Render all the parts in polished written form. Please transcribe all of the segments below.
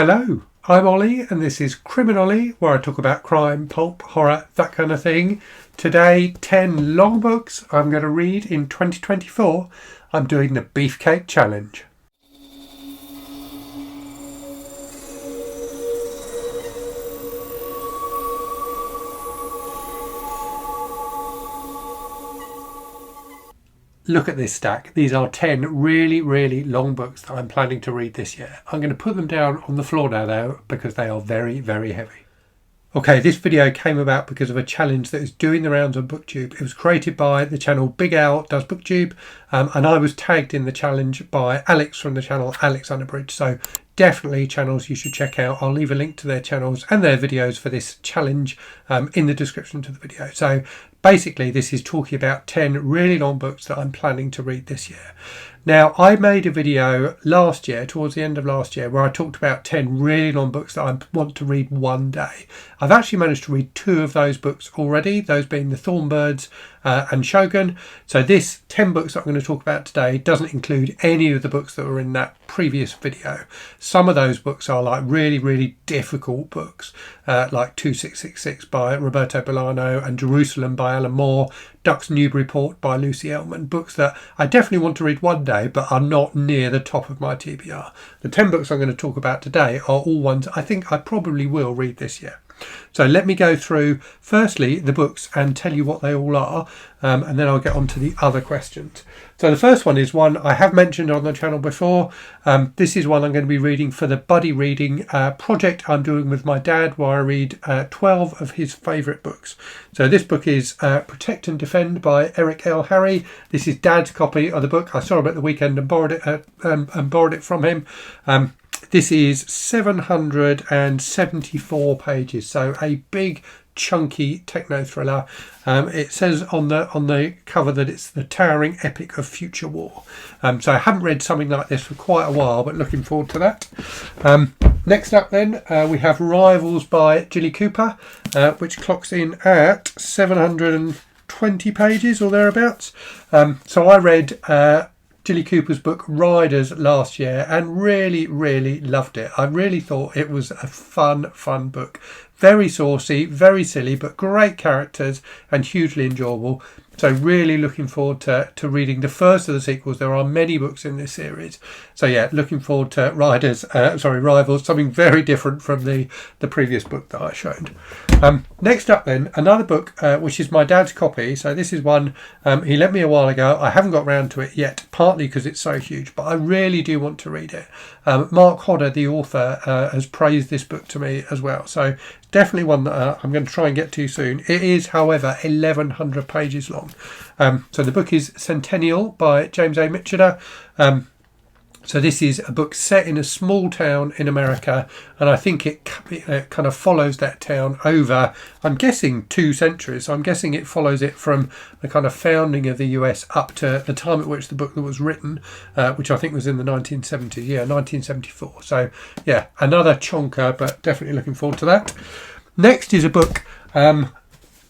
Hello, I'm Olly and this is CriminOlly, where I talk about crime, pulp, horror, that kind of thing. Today, 10 long books I'm going to read in 2024. I'm doing the Beefcake Challenge. Look at this stack. These are 10 really long books that I'm planning to read this year. I'm going to put them down on the floor now though, because they are very heavy. Okay, this video came about because of a challenge that is doing the rounds on BookTube. It was created by the channel Big Al Does BookTube, and I was tagged in the challenge by Alex from the channel Alex Unabridged. So definitely channels you should check out. I'll leave a link to their channels and their videos for this challenge in the description to the video. So basically this is talking about 10 really long books that I'm planning to read this year. Now, I made a video last year, towards the end of last year, where I talked about 10 really long books that I want to read one day. I've actually managed to read 2 of those books already, those being The Thornbirds and Shogun. So this 10 books that I'm going to talk about today doesn't include any of the books that were in that previous video. Some of those books are like really difficult books, like 2666 by Roberto Bolaño and Jerusalem by Alan Moore, Duck's Newburyport by Lucy Ellman, books that I definitely want to read one day but are not near the top of my TBR. The 10 books I'm going to talk about today are all ones I think I probably will read this year. So let me go through firstly the books and tell you what they all are, and then I'll get on to the other questions. So the first one is one I have mentioned on the channel before. This is one I'm going to be reading for the buddy reading project I'm doing with my dad, where I read 12 of his favourite books. So this book is Protect and Defend by Eric L. Harry. This is Dad's copy of the book. I saw him at the weekend and borrowed it from him. This is 774 pages, so a big chunky techno thriller. It says on the cover that it's the towering epic of future war. So I haven't read something like this for quite a while, but looking forward to that. Next up then, we have Rivals by Jilly Cooper, which clocks in at 720 pages or thereabouts. So I read Jilly Cooper's book Riders last year and really loved it. I really thought it was a fun book. Very saucy, very silly, but great characters and hugely enjoyable. So really looking forward to reading the first of the sequels. There are many books in this series. So yeah, looking forward to Rivals, something very different from the previous book that I showed. Next up then, another book, which is my dad's copy. So this is one he lent me a while ago. I haven't got round to it yet, partly because it's so huge, but I really do want to read it. Mark Hodder, the author, has praised this book to me as well. So definitely one that I'm going to try and get to soon. It is, however, 1,100 pages long. So the book is Centennial by James A. Michener. So this is a book set in a small town in America, and I think it kind of follows that town over, I'm guessing, 2 centuries. So I'm guessing it follows it from the kind of founding of the US up to the time at which the book was written, which I think was in the 1970s, 1974. So yeah, another chonker, but definitely looking forward to that. Next is a book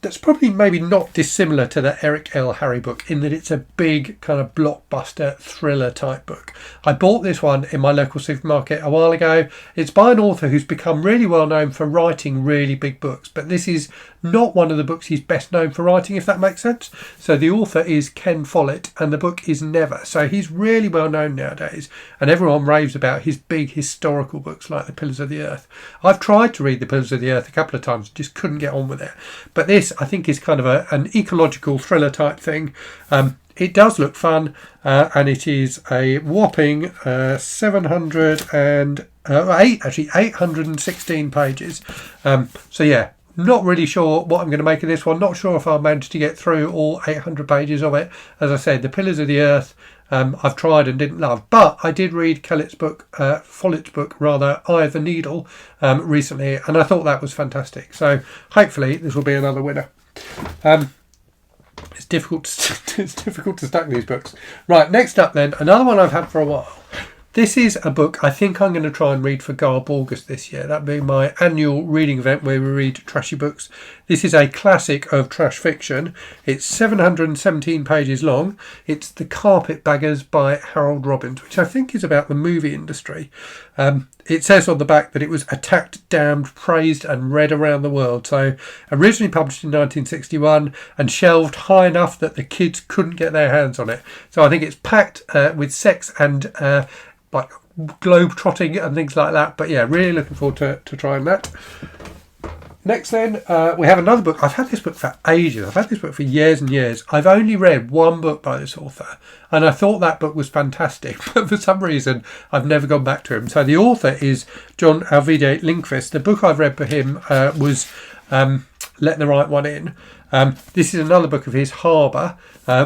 that's probably maybe not dissimilar to the Eric L. Harry book, in that it's a big kind of blockbuster thriller type book. I bought this one in my local supermarket a while ago. It's by an author who's become really well known for writing really big books, but this is not one of the books he's best known for writing, if that makes sense. So the author is Ken Follett and the book is Never. So he's really well known nowadays and everyone raves about his big historical books like The Pillars of the Earth. I've tried to read The Pillars of the Earth a couple of times, just couldn't get on with it. But this, I think, is kind of an ecological thriller type thing. It does look fun, and it is a whopping 816 pages. So yeah, not really sure what I'm going to make of this one. Not sure if I'll manage to get through all 800 pages of it. As I said, The Pillars of the Earth, I've tried and didn't love, but I did read Follett's book, Eye of the Needle, recently, and I thought that was fantastic. So hopefully this will be another winner. It's difficult to stack these books. Right, next up then, another one I've had for a while, This is a book I think I'm going to try and read for Garb August this year. That being my annual reading event where we read trashy books. This is a classic of trash fiction. It's 717 pages long. It's The Carpetbaggers by Harold Robbins, which I think is about the movie industry. It says on the back that it was attacked, damned, praised and read around the world. So originally published in 1961 and shelved high enough that the kids couldn't get their hands on it. So I think it's packed with sex and like globe trotting and things like that. But yeah, really looking forward to trying that. Next then, we have another book. I've had this book for ages. I've had this book for years and years. I've only read one book by this author, and I thought that book was fantastic, but for some reason I've never gone back to him. So the author is John Ajvide Lindqvist. The book I've read for him was Let the Right One In. This is another book of his, Harbour,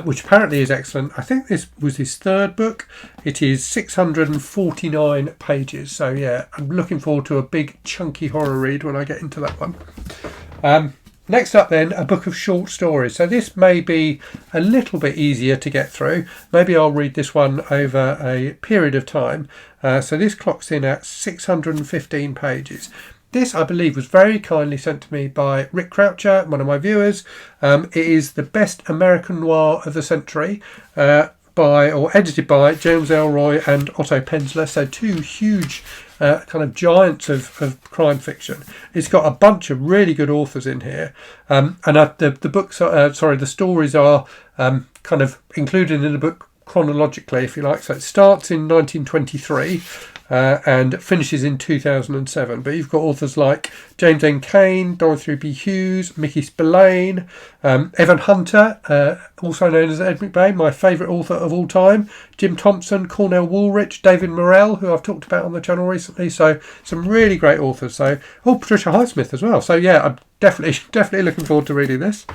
which apparently is excellent. I think this was his third book. It is 649 pages. So yeah, I'm looking forward to a big chunky horror read when I get into that one. Next up then, a book of short stories. So this may be a little bit easier to get through. Maybe I'll read this one over a period of time. So this clocks in at 615 pages. This, I believe, was very kindly sent to me by Rick Croucher, one of my viewers. It is the best American noir of the century, edited by James Ellroy and Otto Penzler. So two huge kind of giants of crime fiction. It's got a bunch of really good authors in here, and the stories are kind of included in the book chronologically, if you like. So it starts in 1923. And finishes in 2007. But you've got authors like James N. Cain, Dorothy B. Hughes, Mickey Spillane, Evan Hunter, also known as Ed McBain, my favourite author of all time, Jim Thompson, Cornell Woolrich, David Morrell, who I've talked about on the channel recently. So some really great authors. So Patricia Highsmith as well. So yeah, I'm definitely looking forward to reading this.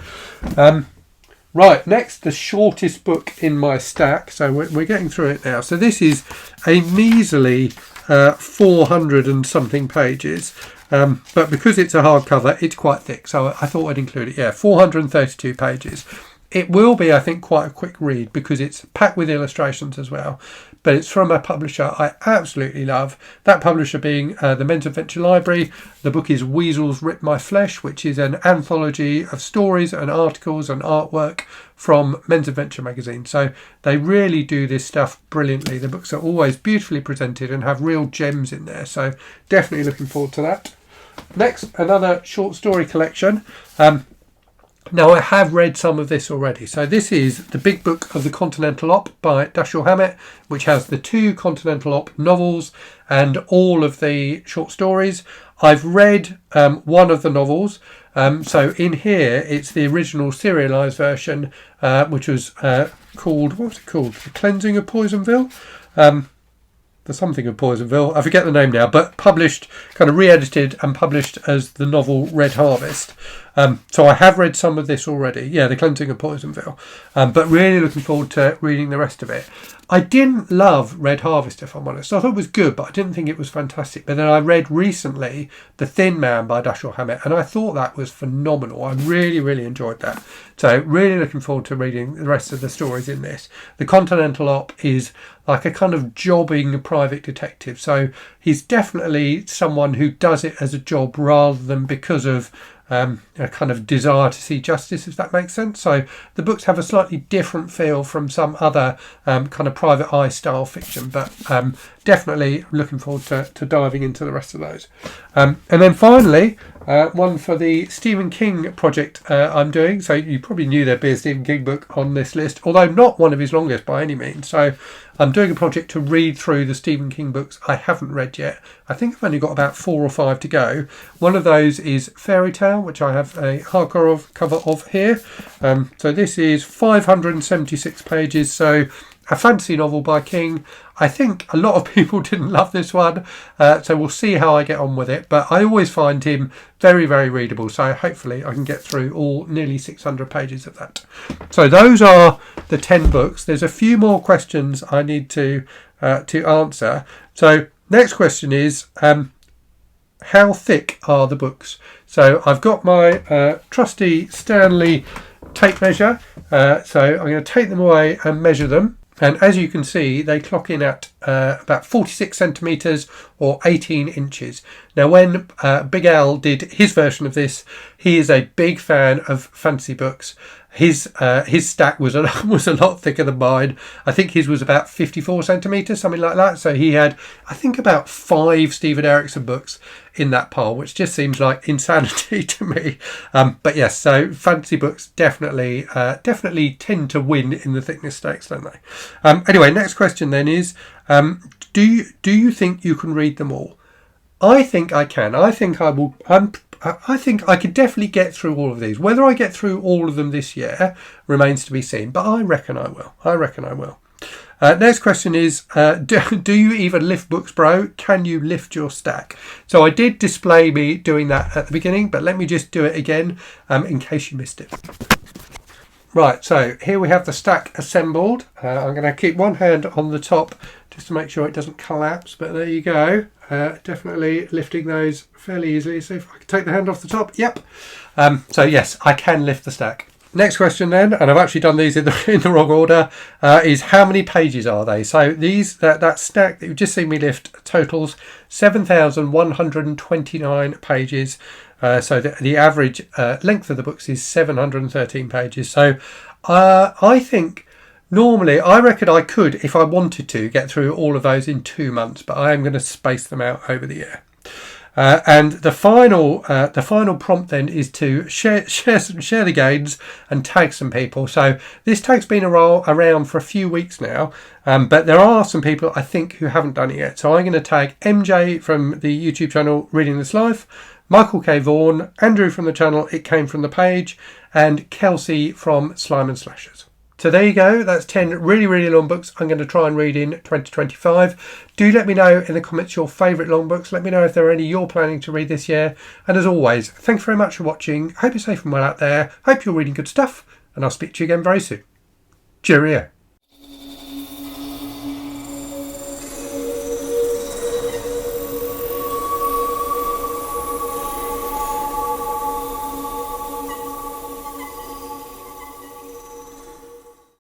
Right, next, the shortest book in my stack. So we're getting through it now. So this is a measly 400 and something pages. But because it's a hardcover, it's quite thick. So I thought I'd include it. Yeah, 432 pages. It will be, I think, quite a quick read because it's packed with illustrations as well. But it's from a publisher I absolutely love. That publisher being the Men's Adventure Library. The book is Weasels Rip My Flesh, which is an anthology of stories and articles and artwork from Men's Adventure magazine. So they really do this stuff brilliantly. The books are always beautifully presented and have real gems in there. So definitely looking forward to that. Next, another short story collection. Now, I have read some of this already. So this is the big book of the Continental Op by Dashiell Hammett, which has the 2 Continental Op novels and all of the short stories. I've read one of the novels. So in here, it's the original serialised version, which was called, what was it called? The Cleansing of Poisonville? The something of Poisonville. I forget the name now, but published, kind of re-edited and published as the novel Red Harvest. So I have read some of this already. Yeah, The Cleansing of Poisonville. But really looking forward to reading the rest of it. I didn't love Red Harvest, if I'm honest. I thought it was good, but I didn't think it was fantastic. But then I read recently The Thin Man by Dashiell Hammett, and I thought that was phenomenal. I really, really enjoyed that. So really looking forward to reading the rest of the stories in this. The Continental Op is like a kind of jobbing private detective. So he's definitely someone who does it as a job rather than because of a kind of desire to see justice, if that makes sense. So the books have a slightly different feel from some other kind of private eye style fiction, but definitely looking forward to diving into the rest of those. And then finally, one for the Stephen King project I'm doing. So you probably knew there'd be a Stephen King book on this list, although not one of his longest by any means. So I'm doing a project to read through the Stephen King books I haven't read yet. I think I've only got about 4 or 5 to go. One of those is Fairy Tale, which I have a hardcover cover of here. So this is 576 pages. So a fantasy novel by King. I think a lot of people didn't love this one, so we'll see how I get on with it. But I always find him very, very readable, so hopefully I can get through all nearly 600 pages of that. So those are the 10 books. There's a few more questions I need to answer. So next question is, how thick are the books? So I've got my trusty Stanley tape measure, so I'm going to take them away and measure them. And as you can see, they clock in at about 46 centimetres or 18 inches. Now, when Big Al did his version of this, he is a big fan of fantasy books. His stack was a lot thicker than mine. I think his was about 54 centimetres, something like that. So he had, I think, about 5 Stephen Erickson books in that pile, which just seems like insanity to me. But yes, so fantasy books definitely tend to win in the thickness stakes, don't they? Anyway, next question then is, do you think you can read them all? I think I can. I think I will. I think I could definitely get through all of these. Whether I get through all of them this year remains to be seen, but I reckon I will. Next question is, do you even lift books, bro? Can you lift your stack? So I did display me doing that at the beginning, but let me just do it again in case you missed it. Right, so here we have the stack assembled. I'm going to keep one hand on the top just to make sure it doesn't collapse, but there you go. Definitely lifting those fairly easily. So if I can take the hand off the top, yep. So yes, I can lift the stack. Next question then, and I've actually done these in the wrong order, is how many pages are they? So that stack that you've just seen me lift totals 7,129 pages. So the average length of the books is 713 pages. So I think normally, I reckon I could, if I wanted to, get through all of those in 2 months, but I am going to space them out over the year. And the final prompt then is to share the gains and tag some people. So this tag's been around for a few weeks now, but there are some people I think who haven't done it yet. So I'm going to tag MJ from the YouTube channel Reading This Life, Michael K. Vaughan, Andrew from the channel It Came From The Page, and Kelsey from Slime and Slashers. So there you go, that's 10 really, really long books I'm going to try and read in 2025. Do let me know in the comments your favourite long books. Let me know if there are any you're planning to read this year. And as always, thanks very much for watching. Hope you're safe and well out there. Hope you're reading good stuff. And I'll speak to you again very soon. Cheerio.